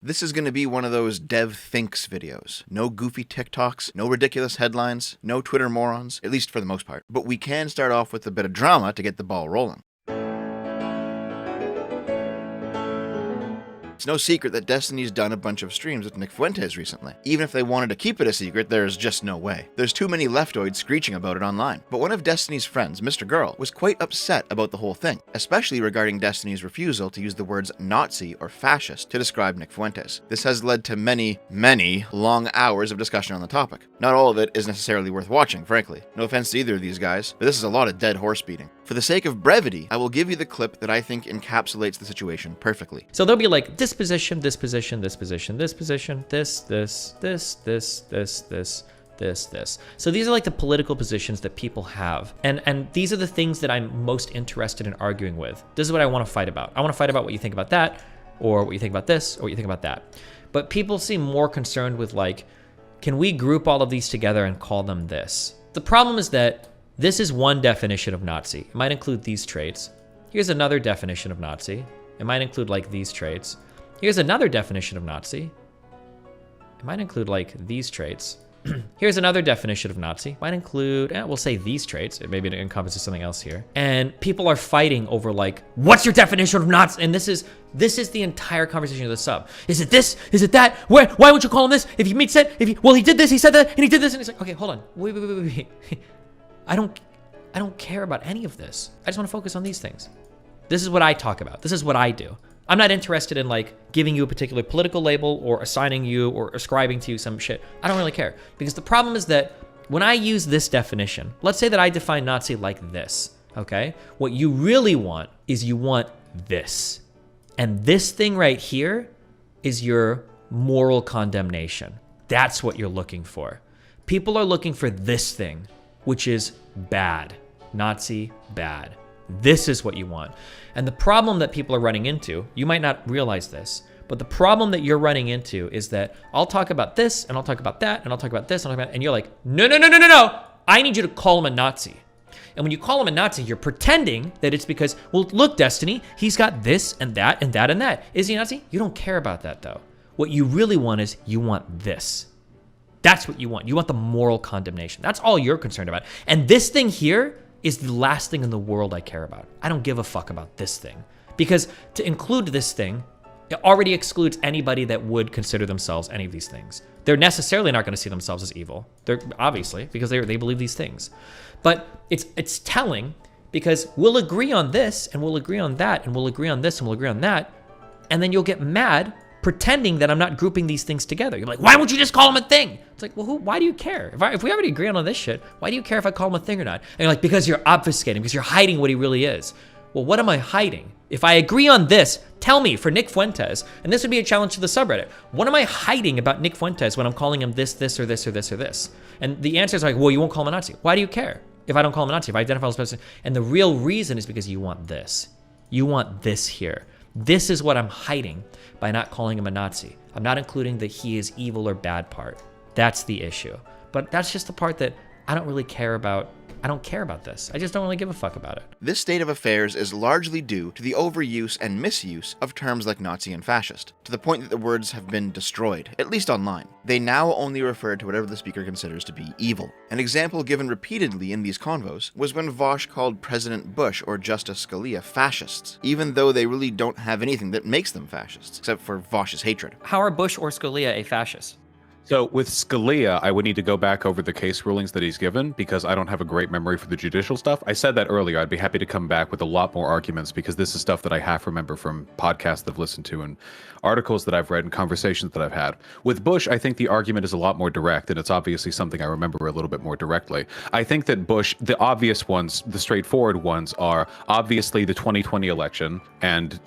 This is going to be one of those Dev Thinks videos. No goofy TikToks, no ridiculous headlines, no Twitter morons, at least for the most part. But we can start off with a bit of drama to get the ball rolling. It's no secret that Destiny's done a bunch of streams with Nick Fuentes recently. Even if they wanted to keep it a secret, there's just no way. There's too many leftoids screeching about it online. But one of Destiny's friends, Mr. Girl, was quite upset about the whole thing, especially regarding Destiny's refusal to use the words Nazi or fascist to describe Nick Fuentes. This has led to many long hours of discussion on the topic. Not all of it is necessarily worth watching, frankly. No offense to either of these guys, but this is a lot of dead horse beating. For the sake of brevity, I will give you the clip that I think encapsulates the situation perfectly. So they'll be like, this position, this position, this position, this position, this. So these are like the political positions that people have. And these are the things that I'm most interested in arguing with. This is what I want to fight about. I want to fight about what you think about that, or what you think about this, or what you think about that. But people seem more concerned with like, can we group all of these together and call them this? The problem is that this is one definition of Nazi. It might include these traits. Here's another definition of Nazi. It might include like these traits. Here's another definition of Nazi. It might include like these traits. Here's another definition of Nazi. Might include, we'll say these traits. Maybe it encompasses something else here. And people are fighting over like, what's your definition of Nazi? And this is the entire conversation of the sub. Is it this? Is it that? Why would you call him this? If you meet said, well, he did this, he said that, and he did this, and it's like, okay, hold on. Wait. I don't care about any of this. I just want to focus on these things. This is what I talk about. This is what I do. I'm not interested in like giving you a particular political label or assigning you or ascribing to you some shit. I don't really care, because the problem is that when I use this definition, let's say that I define Nazi like this, okay? What you really want is you want this. And this thing right here is your moral condemnation. That's what you're looking for. People are looking for this thing, which is bad. Nazi, bad. This is what you want. And the problem that people are running into, you might not realize this, but the problem that you're running into is that I'll talk about this, and I'll talk about that, and I'll talk about this, and you're like, no. I need you to call him a Nazi. And when you call him a Nazi, you're pretending that it's because, well, look, Destiny, he's got this and that and that and that. Is he a Nazi? You don't care about that, though. What you really want is you want this. That's what you want. You want the moral condemnation. That's all you're concerned about. And this thing here is the last thing in the world I care about. I don't give a fuck about this thing. Because to include this thing, it already excludes anybody that would consider themselves any of these things. They're necessarily not going to see themselves as evil. They're obviously, because they believe these things. But it's telling, because we'll agree on this, and we'll agree on that, and we'll agree on this, and we'll agree on that, and then you'll get mad pretending that I'm not grouping these things together. You're like, why won't you just call him a thing? It's like, well, why do you care? If we already agree on all this shit, why do you care if I call him a thing or not? And you're like, because you're obfuscating, because you're hiding what he really is. Well, what am I hiding? If I agree on this, tell me, for Nick Fuentes, and this would be a challenge to the subreddit, what am I hiding about Nick Fuentes when I'm calling him this, or this, or this, or this? And the answer is like, well, you won't call him a Nazi. Why do you care if I don't call him a Nazi, if I identify as a person? And the real reason is because you want this. You want this here. This is what I'm hiding by not calling him a Nazi. I'm not including the he is evil or bad part. That's the issue. But that's just the part that I don't really care about. I don't care about this. I just don't really give a fuck about it. This state of affairs is largely due to the overuse and misuse of terms like Nazi and fascist, to the point that the words have been destroyed, at least online. They now only refer to whatever the speaker considers to be evil. An example given repeatedly in these convos was when Vaush called President Bush or Justice Scalia fascists, even though they really don't have anything that makes them fascists, except for Vaush's hatred. How are Bush or Scalia a fascist? So with Scalia, I would need to go back over the case rulings that he's given, because I don't have a great memory for the judicial stuff. I said that earlier. I'd be happy to come back with a lot more arguments, because this is stuff that I half remember from podcasts that I've listened to and articles that I've read and conversations that I've had. With Bush, I think the argument is a lot more direct, and it's obviously something I remember a little bit more directly. I think that Bush, the obvious ones, the straightforward ones, are obviously the 2020 election and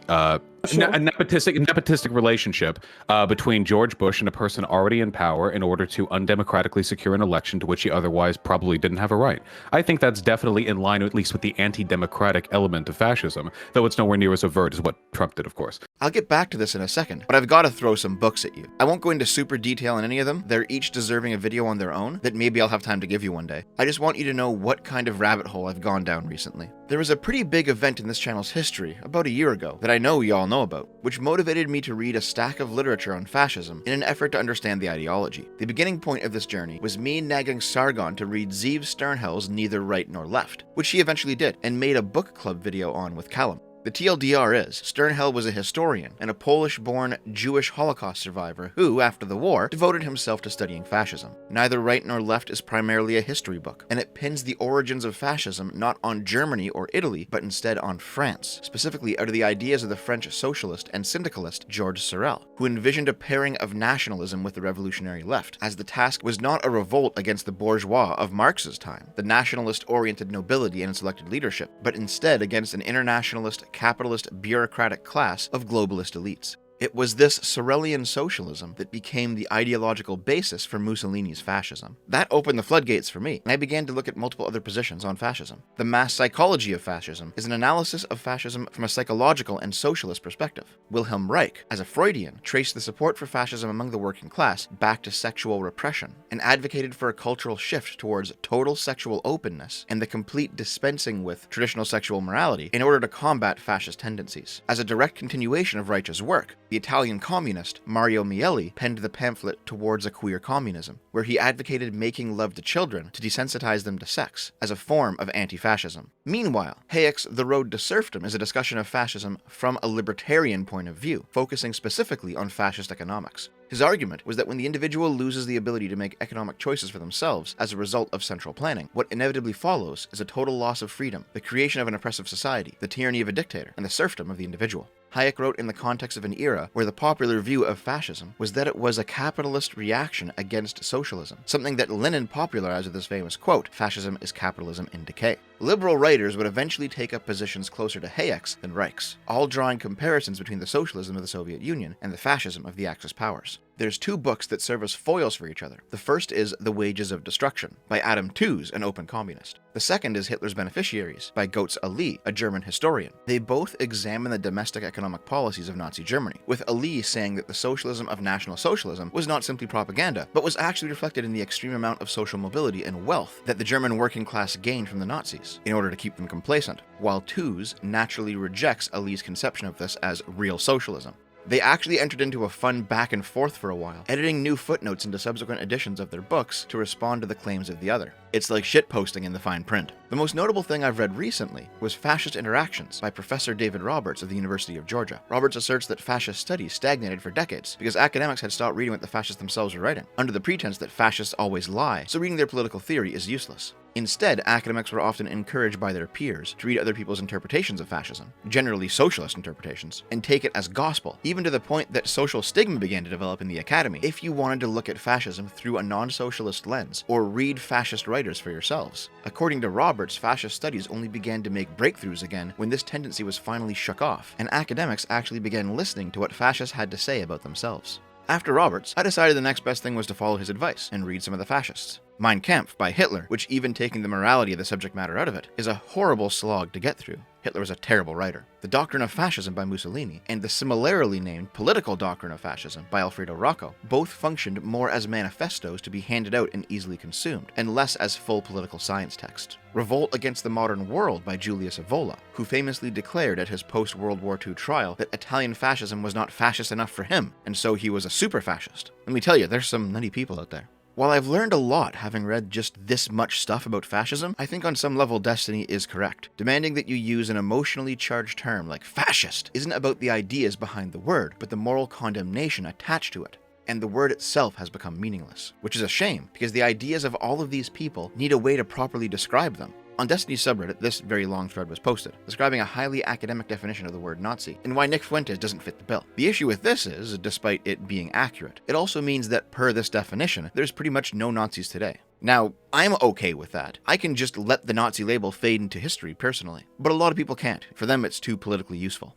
Sure. a nepotistic relationship between George Bush and a person already in power in order to undemocratically secure an election to which he otherwise probably didn't have a right. I think that's definitely in line, at least with the anti-democratic element of fascism, though it's nowhere near as overt as what Trump did, of course. I'll get back to this in a second, but I've got to throw some books at you. I won't go into super detail on any of them. They're each deserving a video on their own that maybe I'll have time to give you one day. I just want you to know what kind of rabbit hole I've gone down recently. There was a pretty big event in this channel's history about a year ago that I know y'all know about, which motivated me to read a stack of literature on fascism in an effort to understand the ideology. The beginning point of this journey was me nagging Sargon to read Zeev Sternhell's Neither Right Nor Left, which he eventually did, and made a book club video on with Callum. The TLDR is, Sternhell was a historian and a Polish-born Jewish Holocaust survivor who, after the war, devoted himself to studying fascism. Neither Right Nor Left is primarily a history book, and it pins the origins of fascism not on Germany or Italy, but instead on France, specifically out of the ideas of the French socialist and syndicalist Georges Sorel, who envisioned a pairing of nationalism with the revolutionary left, as the task was not a revolt against the bourgeois of Marx's time, the nationalist-oriented nobility and selected leadership, but instead against an internationalist, capitalist bureaucratic class of globalist elites. It was this Sorelian socialism that became the ideological basis for Mussolini's fascism. That opened the floodgates for me, and I began to look at multiple other positions on fascism. The mass psychology of fascism is an analysis of fascism from a psychological and socialist perspective. Wilhelm Reich, as a Freudian, traced the support for fascism among the working class back to sexual repression, and advocated for a cultural shift towards total sexual openness and the complete dispensing with traditional sexual morality in order to combat fascist tendencies. As a direct continuation of Reich's work, the Italian communist Mario Mieli penned the pamphlet Towards a Queer Communism, where he advocated making love to children to desensitize them to sex, as a form of anti-fascism. Meanwhile, Hayek's The Road to Serfdom is a discussion of fascism from a libertarian point of view, focusing specifically on fascist economics. His argument was that when the individual loses the ability to make economic choices for themselves as a result of central planning, what inevitably follows is a total loss of freedom, the creation of an oppressive society, the tyranny of a dictator, and the serfdom of the individual. Hayek wrote in the context of an era where the popular view of fascism was that it was a capitalist reaction against socialism, something that Lenin popularized with his famous quote, "Fascism is capitalism in decay." Liberal writers would eventually take up positions closer to Hayek's than Reich's, all drawing comparisons between the socialism of the Soviet Union and the fascism of the Axis powers. There's two books that serve as foils for each other. The first is The Wages of Destruction, by Adam Tooze, an open communist. The second is Hitler's Beneficiaries, by Götz Ali, a German historian. They both examine the domestic economic policies of Nazi Germany, with Ali saying that the socialism of National Socialism was not simply propaganda, but was actually reflected in the extreme amount of social mobility and wealth that the German working class gained from the Nazis, in order to keep them complacent, while Tooze naturally rejects Ali's conception of this as real socialism. They actually entered into a fun back and forth for a while, editing new footnotes into subsequent editions of their books to respond to the claims of the other. It's like shitposting in the fine print. The most notable thing I've read recently was Fascist Interactions by Professor David Roberts of the University of Georgia. Roberts asserts that fascist studies stagnated for decades because academics had stopped reading what the fascists themselves were writing, under the pretense that fascists always lie, so reading their political theory is useless. Instead, academics were often encouraged by their peers to read other people's interpretations of fascism, generally socialist interpretations, and take it as gospel, even to the point that social stigma began to develop in the academy if you wanted to look at fascism through a non-socialist lens, or read fascist writers for yourselves. According to Roberts, fascist studies only began to make breakthroughs again when this tendency was finally shook off, and academics actually began listening to what fascists had to say about themselves. After Roberts, I decided the next best thing was to follow his advice and read some of the fascists. Mein Kampf by Hitler, which even taking the morality of the subject matter out of it, is a horrible slog to get through. Hitler was a terrible writer. The Doctrine of Fascism by Mussolini, and the similarly named Political Doctrine of Fascism by Alfredo Rocco, both functioned more as manifestos to be handed out and easily consumed, and less as full political science text. Revolt Against the Modern World by Julius Evola, who famously declared at his post-World War II trial that Italian fascism was not fascist enough for him, and so he was a super-fascist. Let me tell you, there's some nutty people out there. While I've learned a lot having read just this much stuff about fascism, I think on some level Destiny is correct. Demanding that you use an emotionally charged term like fascist isn't about the ideas behind the word, but the moral condemnation attached to it. And the word itself has become meaningless, which is a shame because the ideas of all of these people need a way to properly describe them. On Destiny's subreddit, this very long thread was posted, describing a highly academic definition of the word Nazi, and why Nick Fuentes doesn't fit the bill. The issue with this is, despite it being accurate, it also means that per this definition, there's pretty much no Nazis today. Now, I'm okay with that. I can just let the Nazi label fade into history personally, but a lot of people can't. For them, it's too politically useful.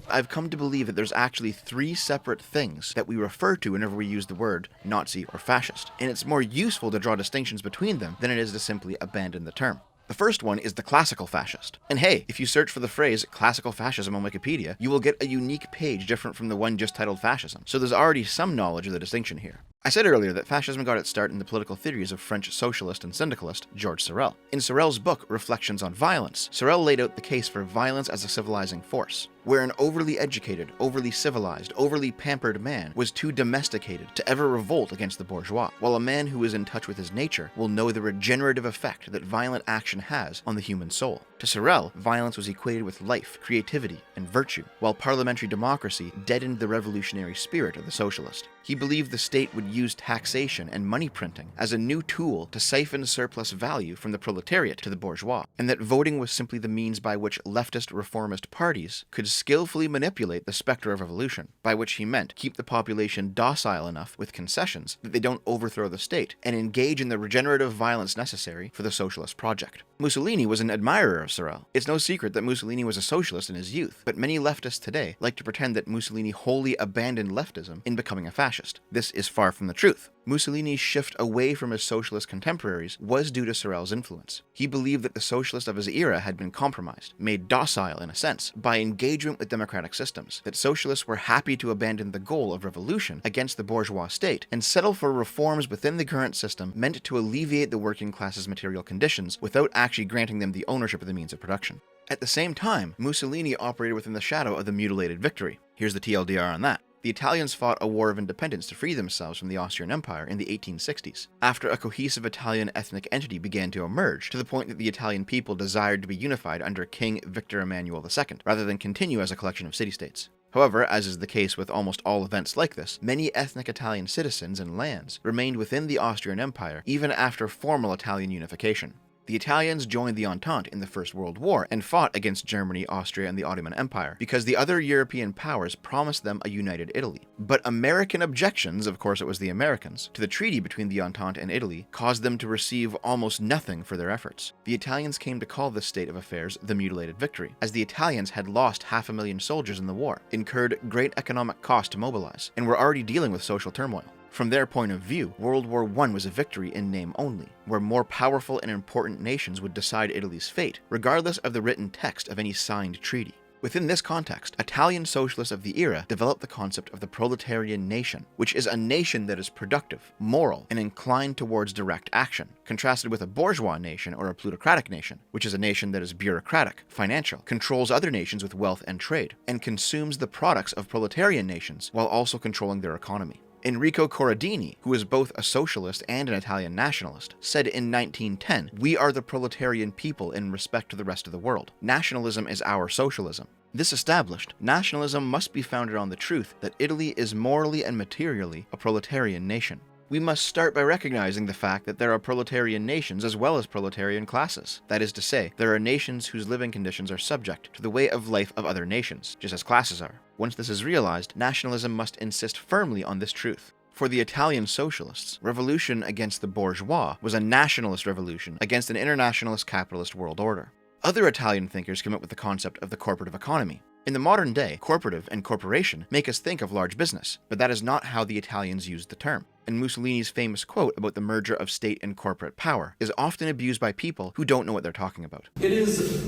I've come to believe that there's actually three separate things that we refer to whenever we use the word Nazi or fascist, and it's more useful to draw distinctions between them than it is to simply abandon the term. The first one is the classical fascist. And hey, if you search for the phrase classical fascism on Wikipedia, you will get a unique page different from the one just titled fascism, so there's already some knowledge of the distinction here. I said earlier that fascism got its start in the political theories of French socialist and syndicalist Georges Sorel. In Sorel's book, Reflections on Violence, Sorel laid out the case for violence as a civilizing force, where an overly educated, overly civilized, overly pampered man was too domesticated to ever revolt against the bourgeois, while a man who is in touch with his nature will know the regenerative effect that violent action has on the human soul. To Sorel, violence was equated with life, creativity, and virtue, while parliamentary democracy deadened the revolutionary spirit of the socialist. He believed the state would use taxation and money printing as a new tool to siphon surplus value from the proletariat to the bourgeois, and that voting was simply the means by which leftist reformist parties could skillfully manipulate the specter of revolution, by which he meant keep the population docile enough with concessions that they don't overthrow the state, and engage in the regenerative violence necessary for the socialist project. Mussolini was an admirer of Sorel. It's no secret that Mussolini was a socialist in his youth, but many leftists today like to pretend that Mussolini wholly abandoned leftism in becoming a fascist. This is far from the truth. Mussolini's shift away from his socialist contemporaries was due to Sorel's influence. He believed that the socialists of his era had been compromised, made docile in a sense, by engagement with democratic systems, that socialists were happy to abandon the goal of revolution against the bourgeois state and settle for reforms within the current system meant to alleviate the working class's material conditions without actually granting them the ownership of the means of production. At the same time, Mussolini operated within the shadow of the mutilated victory. Here's the TLDR on that. The Italians fought a war of independence to free themselves from the Austrian Empire in the 1860s, after a cohesive Italian ethnic entity began to emerge, to the point that the Italian people desired to be unified under King Victor Emmanuel II, rather than continue as a collection of city-states. However, as is the case with almost all events like this, many ethnic Italian citizens and lands remained within the Austrian Empire even after formal Italian unification. The Italians joined the Entente in the First World War and fought against Germany, Austria, and the Ottoman Empire because the other European powers promised them a united Italy. But American objections, of course it was the Americans, to the treaty between the Entente and Italy caused them to receive almost nothing for their efforts. The Italians came to call this state of affairs the mutilated victory, as the Italians had lost 500,000 soldiers in the war, incurred great economic cost to mobilize, and were already dealing with social turmoil. From their point of view, World War I was a victory in name only, where more powerful and important nations would decide Italy's fate, regardless of the written text of any signed treaty. Within this context, Italian socialists of the era developed the concept of the proletarian nation, which is a nation that is productive, moral, and inclined towards direct action, contrasted with a bourgeois nation or a plutocratic nation, which is a nation that is bureaucratic, financial, controls other nations with wealth and trade, and consumes the products of proletarian nations while also controlling their economy. Enrico Corradini, who is both a socialist and an Italian nationalist, said in 1910, "We are the proletarian people in respect to the rest of the world. Nationalism is our socialism." This established, nationalism must be founded on the truth that Italy is morally and materially a proletarian nation. We must start by recognizing the fact that there are proletarian nations as well as proletarian classes. That is to say, there are nations whose living conditions are subject to the way of life of other nations, just as classes are. Once this is realized, nationalism must insist firmly on this truth. For the Italian socialists, revolution against the bourgeois was a nationalist revolution against an internationalist capitalist world order. Other Italian thinkers came up with the concept of the corporative economy. In the modern day, corporative and corporation make us think of large business, but that is not how the Italians used the term. And Mussolini's famous quote about the merger of state and corporate power is often abused by people who don't know what they're talking about. It is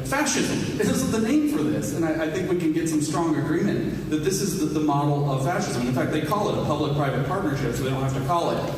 fascism. This is the name for this, and I think we can get some strong agreement that this is the model of fascism. In fact, they call it a public-private partnership, so they don't have to call it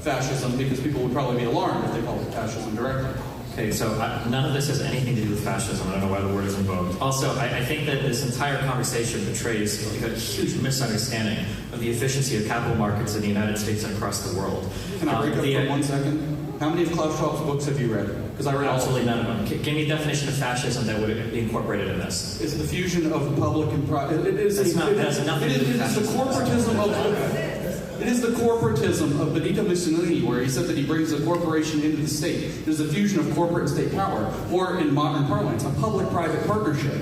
fascism because people would probably be alarmed if they called it fascism directly. Okay, so none of this has anything to do with fascism. I don't know why the word is invoked. Also, I think that this entire conversation betrays like a huge misunderstanding of the efficiency of capital markets in the United States and across the world. Can I break up for 1 second? How many of Klaus Schwab's books have you read? Because I read absolutely none of them. Give me a definition of fascism that would be incorporated in this. It's the fusion of public and private. It is the corporatism of... It is the corporatism of Benito Mussolini, where he said that he brings a corporation into the state. There's a fusion of corporate and state power, or in modern parlance, a public-private partnership.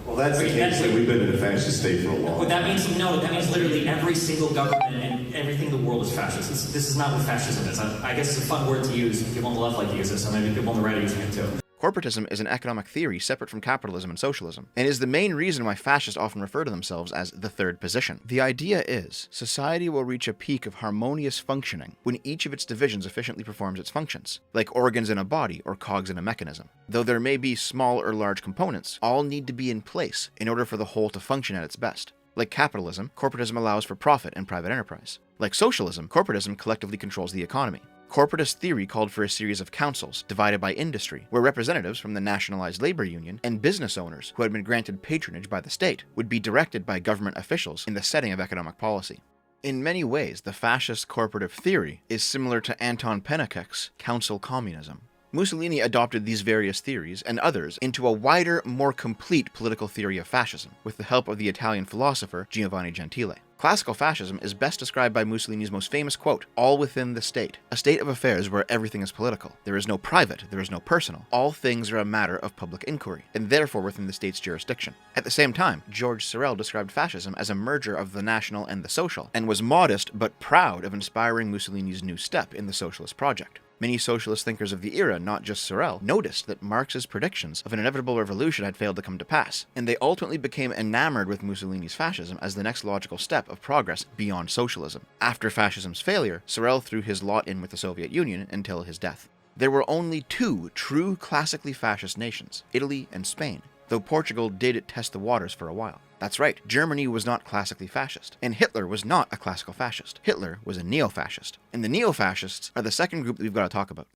Well, that's the case that we've been in a fascist state for a while. Well, that means literally every single government and everything in the world is fascist. This is not what fascism is. I guess it's a fun word to use. People on the left like to use it, so maybe people on the right are using it too. Corporatism is an economic theory separate from capitalism and socialism, and is the main reason why fascists often refer to themselves as the third position. The idea is, society will reach a peak of harmonious functioning when each of its divisions efficiently performs its functions, like organs in a body or cogs in a mechanism. Though there may be small or large components, all need to be in place in order for the whole to function at its best. Like capitalism, corporatism allows for profit and private enterprise. Like socialism, corporatism collectively controls the economy. Corporatist theory called for a series of councils divided by industry, where representatives from the nationalized labor union and business owners who had been granted patronage by the state would be directed by government officials in the setting of economic policy. In many ways, the fascist corporative theory is similar to Anton Pannekoek's council communism. Mussolini adopted these various theories and others into a wider, more complete political theory of fascism, with the help of the Italian philosopher Giovanni Gentile. Classical fascism is best described by Mussolini's most famous quote, "All within the state, a state of affairs where everything is political. There is no private, there is no personal. All things are a matter of public inquiry, and therefore within the state's jurisdiction." At the same time, George Sorel described fascism as a merger of the national and the social, and was modest but proud of inspiring Mussolini's new step in the socialist project. Many socialist thinkers of the era, not just Sorel, noticed that Marx's predictions of an inevitable revolution had failed to come to pass, and they ultimately became enamored with Mussolini's fascism as the next logical step of progress beyond socialism. After fascism's failure, Sorel threw his lot in with the Soviet Union until his death. There were only two true classically fascist nations, Italy and Spain, though Portugal did test the waters for a while. That's right, Germany was not classically fascist, and Hitler was not a classical fascist. Hitler was a neo-fascist, and the neo-fascists are the second group that we've got to talk about.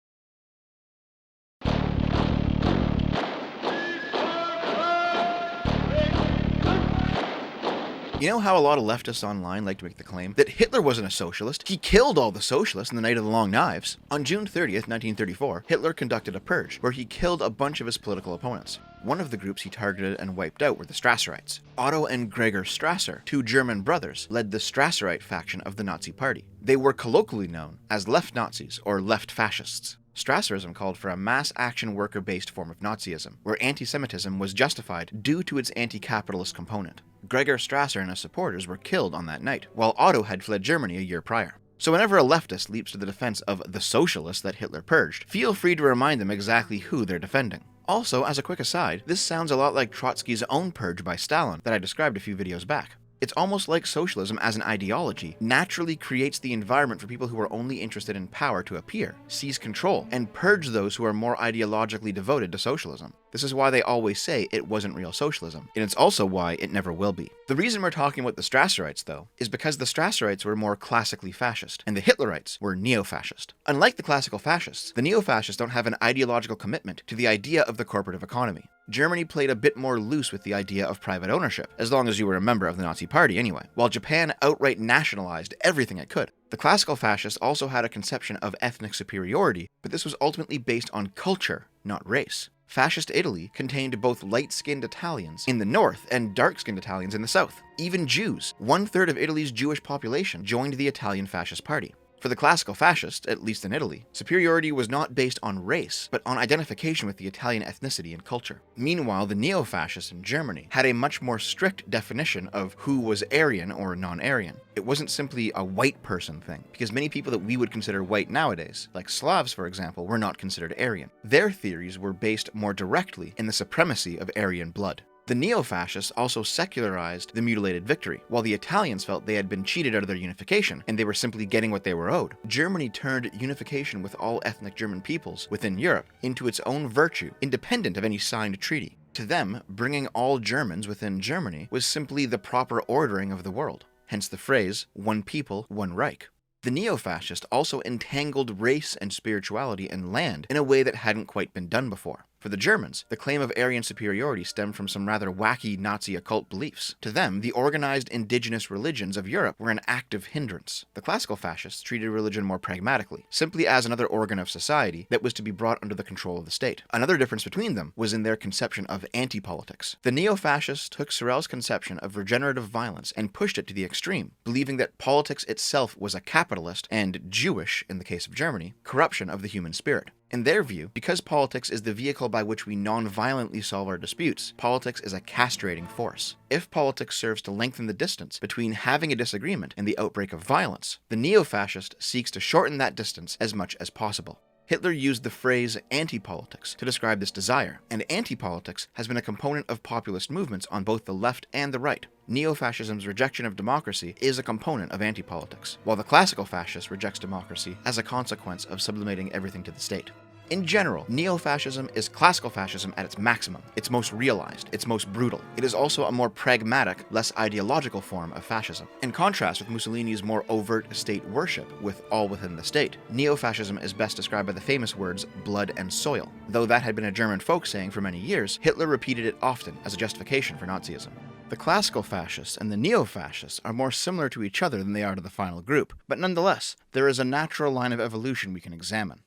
You know how a lot of leftists online like to make the claim that Hitler wasn't a socialist? He killed all the socialists in the Night of the Long Knives. On June 30th, 1934, Hitler conducted a purge where he killed a bunch of his political opponents. One of the groups he targeted and wiped out were the Strasserites. Otto and Gregor Strasser, two German brothers, led the Strasserite faction of the Nazi Party. They were colloquially known as left Nazis or left fascists. Strasserism called for a mass action worker-based form of Nazism, where anti-Semitism was justified due to its anti-capitalist component. Gregor Strasser and his supporters were killed on that night, while Otto had fled Germany a year prior. So whenever a leftist leaps to the defense of the socialists that Hitler purged, feel free to remind them exactly who they're defending. Also, as a quick aside, this sounds a lot like Trotsky's own purge by Stalin that I described a few videos back. It's almost like socialism as an ideology naturally creates the environment for people who are only interested in power to appear, seize control, and purge those who are more ideologically devoted to socialism. This is why they always say it wasn't real socialism, and it's also why it never will be. The reason we're talking about the Strasserites, though, is because the Strasserites were more classically fascist, and the Hitlerites were neo-fascist. Unlike the classical fascists, the neo-fascists don't have an ideological commitment to the idea of the corporative economy. Germany played a bit more loose with the idea of private ownership, as long as you were a member of the Nazi Party anyway, while Japan outright nationalized everything it could. The classical fascists also had a conception of ethnic superiority, but this was ultimately based on culture, not race. Fascist Italy contained both light-skinned Italians in the north and dark-skinned Italians in the south. Even Jews, 1/3 of Italy's Jewish population, joined the Italian Fascist Party. For the classical fascists, at least in Italy, superiority was not based on race, but on identification with the Italian ethnicity and culture. Meanwhile, the neo-fascists in Germany had a much more strict definition of who was Aryan or non-Aryan. It wasn't simply a white person thing, because many people that we would consider white nowadays, like Slavs for example, were not considered Aryan. Their theories were based more directly in the supremacy of Aryan blood. The neo-fascists also secularized the mutilated victory. While the Italians felt they had been cheated out of their unification, and they were simply getting what they were owed, Germany turned unification with all ethnic German peoples within Europe into its own virtue, independent of any signed treaty. To them, bringing all Germans within Germany was simply the proper ordering of the world. Hence the phrase, one people, one Reich. The neo-fascist also entangled race and spirituality and land in a way that hadn't quite been done before. For the Germans, the claim of Aryan superiority stemmed from some rather wacky Nazi occult beliefs. To them, the organized indigenous religions of Europe were an active hindrance. The classical fascists treated religion more pragmatically, simply as another organ of society that was to be brought under the control of the state. Another difference between them was in their conception of anti-politics. The neo-fascists took Sorel's conception of regenerative violence and pushed it to the extreme, believing that politics itself was a capitalist and Jewish, in the case of Germany, corruption of the human spirit. In their view, because politics is the vehicle by which we non-violently solve our disputes, politics is a castrating force. If politics serves to lengthen the distance between having a disagreement and the outbreak of violence, the neo-fascist seeks to shorten that distance as much as possible. Hitler used the phrase anti-politics to describe this desire, and anti-politics has been a component of populist movements on both the left and the right. Neo-fascism's rejection of democracy is a component of anti-politics, while the classical fascist rejects democracy as a consequence of sublimating everything to the state. In general, neo-fascism is classical fascism at its maximum, its most realized, its most brutal. It is also a more pragmatic, less ideological form of fascism. In contrast with Mussolini's more overt state worship with all within the state, neo-fascism is best described by the famous words blood and soil. Though that had been a German folk saying for many years, Hitler repeated it often as a justification for Nazism. The classical fascists and the neo-fascists are more similar to each other than they are to the final group, but nonetheless, there is a natural line of evolution we can examine.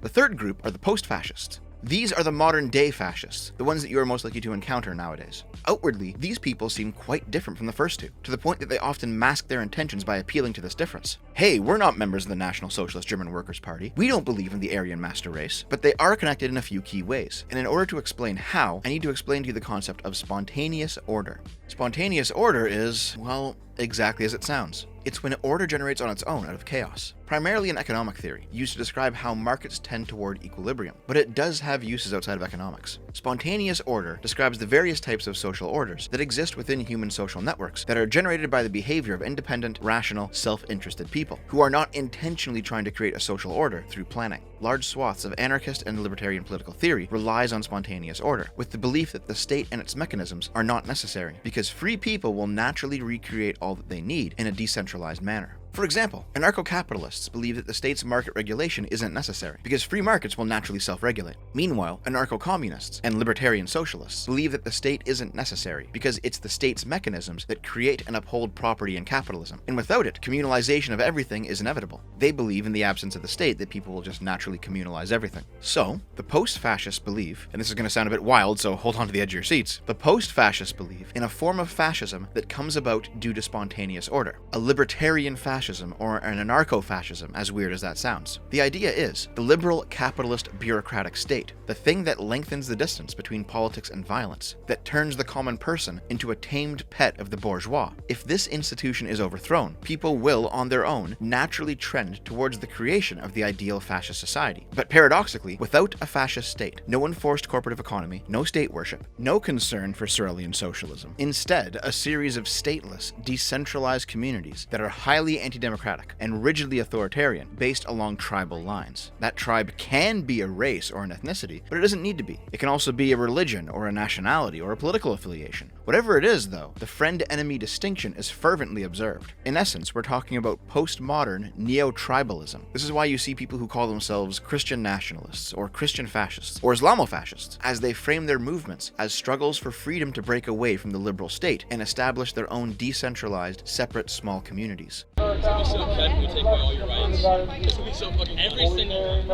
The third group are the post-fascists. These are the modern-day fascists, the ones that you are most likely to encounter nowadays. Outwardly, these people seem quite different from the first two, to the point that they often mask their intentions by appealing to this difference. Hey, we're not members of the National Socialist German Workers' Party. We don't believe in the Aryan master race, but they are connected in a few key ways. And in order to explain how, I need to explain to you the concept of spontaneous order. Spontaneous order is, well, exactly as it sounds. It's when order generates on its own out of chaos. Primarily an economic theory, used to describe how markets tend toward equilibrium, but it does have uses outside of economics. Spontaneous order describes the various types of social orders that exist within human social networks that are generated by the behavior of independent, rational, self-interested people, who are not intentionally trying to create a social order through planning. Large swaths of anarchist and libertarian political theory relies on spontaneous order, with the belief that the state and its mechanisms are not necessary, because free people will naturally recreate all that they need in a decentralized manner. For example, anarcho-capitalists believe that the state's market regulation isn't necessary, because free markets will naturally self-regulate. Meanwhile, anarcho-communists and libertarian socialists believe that the state isn't necessary, because it's the state's mechanisms that create and uphold property and capitalism, and without it, communalization of everything is inevitable. They believe in the absence of the state that people will just naturally communalize everything. So, the post-fascists believe, and this is going to sound a bit wild, so hold on to the edge of your seats, the post-fascists believe in a form of fascism that comes about due to spontaneous order, a libertarian fascism or an anarcho-fascism, as weird as that sounds. The idea is the liberal, capitalist, bureaucratic state, the thing that lengthens the distance between politics and violence, that turns the common person into a tamed pet of the bourgeois. If this institution is overthrown, people will, on their own, naturally trend towards the creation of the ideal fascist society. But paradoxically, without a fascist state, no enforced corporative economy, no state worship, no concern for Cyrillian socialism. Instead, a series of stateless, decentralized communities that are highly anti-democratic and rigidly authoritarian based along tribal lines. That tribe can be a race or an ethnicity, but it doesn't need to be. It can also be a religion or a nationality or a political affiliation. Whatever it is, though, the friend-enemy distinction is fervently observed. In essence, we're talking about postmodern neo-tribalism. This is why you see people who call themselves Christian nationalists or Christian fascists or Islamofascists, as they frame their movements as struggles for freedom to break away from the liberal state and establish their own decentralized, separate small communities. It's gonna be so bad when we take away all your rights. It's gonna be so fucking every single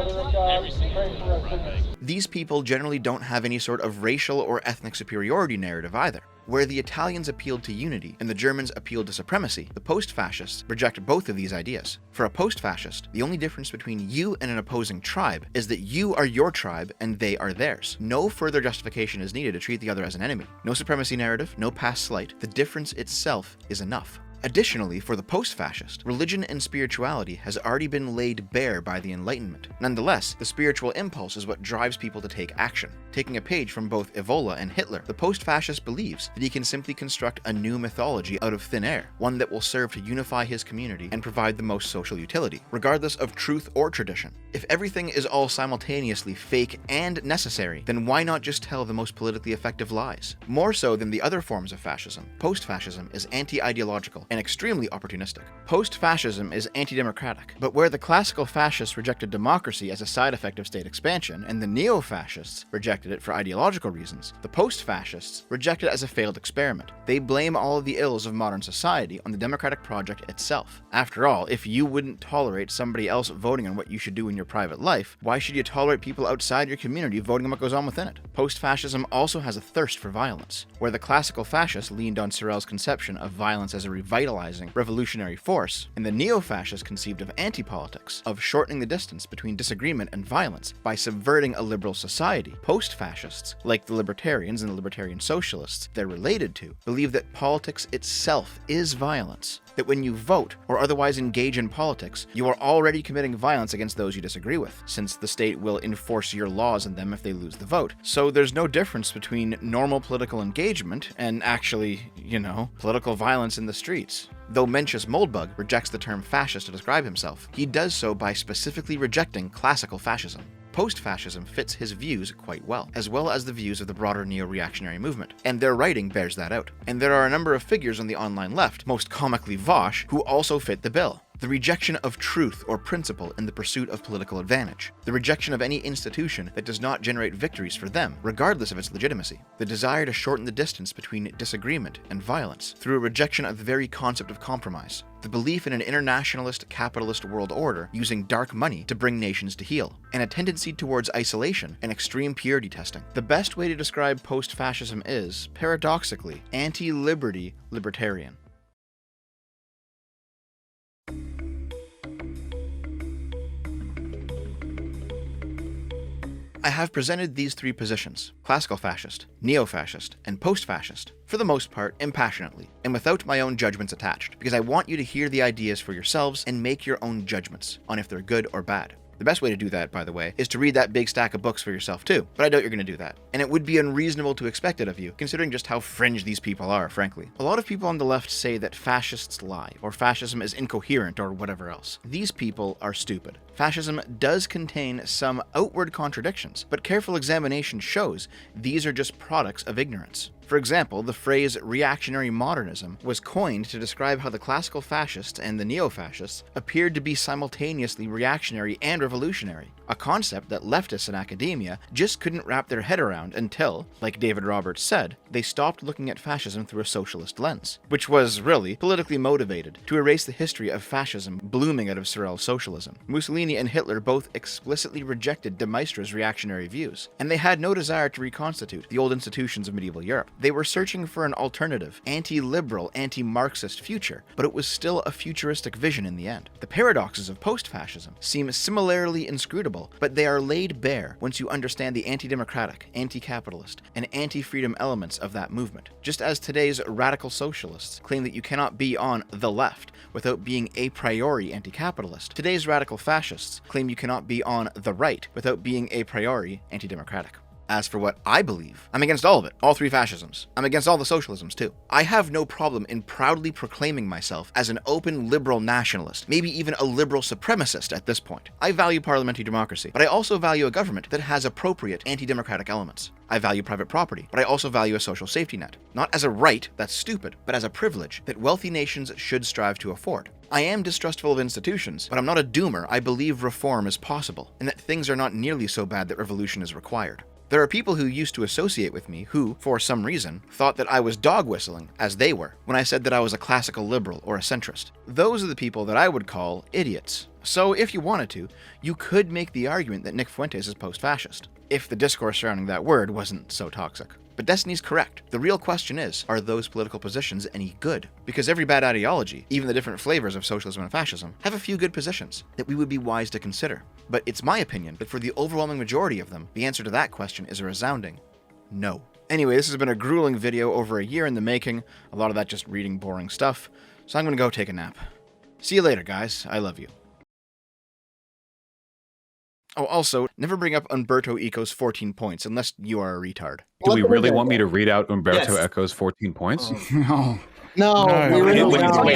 one. These people generally don't have any sort of racial or ethnic superiority narrative either. Where the Italians appealed to unity and the Germans appealed to supremacy, the post-fascists reject both of these ideas. For a post-fascist, the only difference between you and an opposing tribe is that you are your tribe and they are theirs. No further justification is needed to treat the other as an enemy. No supremacy narrative, no past slight. The difference itself is enough. Additionally, for the post-fascist, religion and spirituality has already been laid bare by the Enlightenment. Nonetheless, the spiritual impulse is what drives people to take action. Taking a page from both Evola and Hitler, the post-fascist believes that he can simply construct a new mythology out of thin air, one that will serve to unify his community and provide the most social utility, regardless of truth or tradition. If everything is all simultaneously fake and necessary, then why not just tell the most politically effective lies? More so than the other forms of fascism, post-fascism is anti-ideological and extremely opportunistic. Post-fascism is anti-democratic, but where the classical fascists rejected democracy as a side effect of state expansion, and the neo-fascists rejected it for ideological reasons, the post-fascists reject it as a failed experiment. They blame all of the ills of modern society on the democratic project itself. After all, if you wouldn't tolerate somebody else voting on what you should do in your private life, why should you tolerate people outside your community voting on what goes on within it? Post-fascism also has a thirst for violence. Where the classical fascists leaned on Sorel's conception of violence as a revitalizing vitalizing revolutionary force, and the neo-fascists conceived of anti-politics, of shortening the distance between disagreement and violence by subverting a liberal society. Post-fascists, like the libertarians and the libertarian socialists they're related to, believe that politics itself is violence. That when you vote or otherwise engage in politics, you are already committing violence against those you disagree with, since the state will enforce your laws on them if they lose the vote. So there's no difference between normal political engagement and actually, political violence in the streets. Though Mencius Moldbug rejects the term fascist to describe himself, he does so by specifically rejecting classical fascism. Post-fascism fits his views quite well as the views of the broader neo-reactionary movement, and their writing bears that out. And there are a number of figures on the online left, most comically Vaush, who also fit the bill. The rejection of truth or principle in the pursuit of political advantage. The rejection of any institution that does not generate victories for them, regardless of its legitimacy. The desire to shorten the distance between disagreement and violence through a rejection of the very concept of compromise. The belief in an internationalist capitalist world order using dark money to bring nations to heel. And a tendency towards isolation and extreme purity testing. The best way to describe post-fascism is, paradoxically, anti-liberty libertarian. I have presented these three positions, classical fascist, neo-fascist, and post-fascist, for the most part impassionately, and without my own judgments attached, because I want you to hear the ideas for yourselves and make your own judgments on if they're good or bad. The best way to do that, by the way, is to read that big stack of books for yourself too, but I doubt you're going to do that. And it would be unreasonable to expect it of you, considering just how fringe these people are, frankly. A lot of people on the left say that fascists lie, or fascism is incoherent, or whatever else. These people are stupid. Fascism does contain some outward contradictions, but careful examination shows these are just products of ignorance. For example, the phrase reactionary modernism was coined to describe how the classical fascists and the neo-fascists appeared to be simultaneously reactionary and revolutionary, a concept that leftists in academia just couldn't wrap their head around until, like David Roberts said, they stopped looking at fascism through a socialist lens, which was, really, politically motivated to erase the history of fascism blooming out of Sorel's socialism. Mussolini and Hitler both explicitly rejected de Maistre's reactionary views, and they had no desire to reconstitute the old institutions of medieval Europe. They were searching for an alternative, anti-liberal, anti-Marxist future, but it was still a futuristic vision in the end. The paradoxes of post-fascism seem similarly inscrutable, but they are laid bare once you understand the anti-democratic, anti-capitalist, and anti-freedom elements of that movement. Just as today's radical socialists claim that you cannot be on the left without being a priori anti-capitalist, today's radical fascists claim you cannot be on the right without being a priori anti-democratic. As for what I believe, I'm against all of it, all three fascisms. I'm against all the socialisms too. I have no problem in proudly proclaiming myself as an open liberal nationalist, maybe even a liberal supremacist at this point. I value parliamentary democracy, but I also value a government that has appropriate anti-democratic elements. I value private property, but I also value a social safety net. Not as a right, that's stupid, but as a privilege that wealthy nations should strive to afford. I am distrustful of institutions, but I'm not a doomer. I believe reform is possible, and that things are not nearly so bad that revolution is required. There are people who used to associate with me who, for some reason, thought that I was dog whistling, as they were, when I said that I was a classical liberal or a centrist. Those are the people that I would call idiots. So if you wanted to, you could make the argument that Nick Fuentes is post-fascist, if the discourse surrounding that word wasn't so toxic. But Destiny's correct. The real question is, are those political positions any good? Because every bad ideology, even the different flavors of socialism and fascism, have a few good positions that we would be wise to consider. But it's my opinion that for the overwhelming majority of them, the answer to that question is a resounding no. Anyway, this has been a grueling video over a year in the making, a lot of that just reading boring stuff, so I'm gonna go take a nap. See you later, guys. I love you. Oh, also, never bring up Umberto Eco's 14 points unless you are a retard. Do we really want me to read out Umberto Eco's 14 points? No. No, we really don't.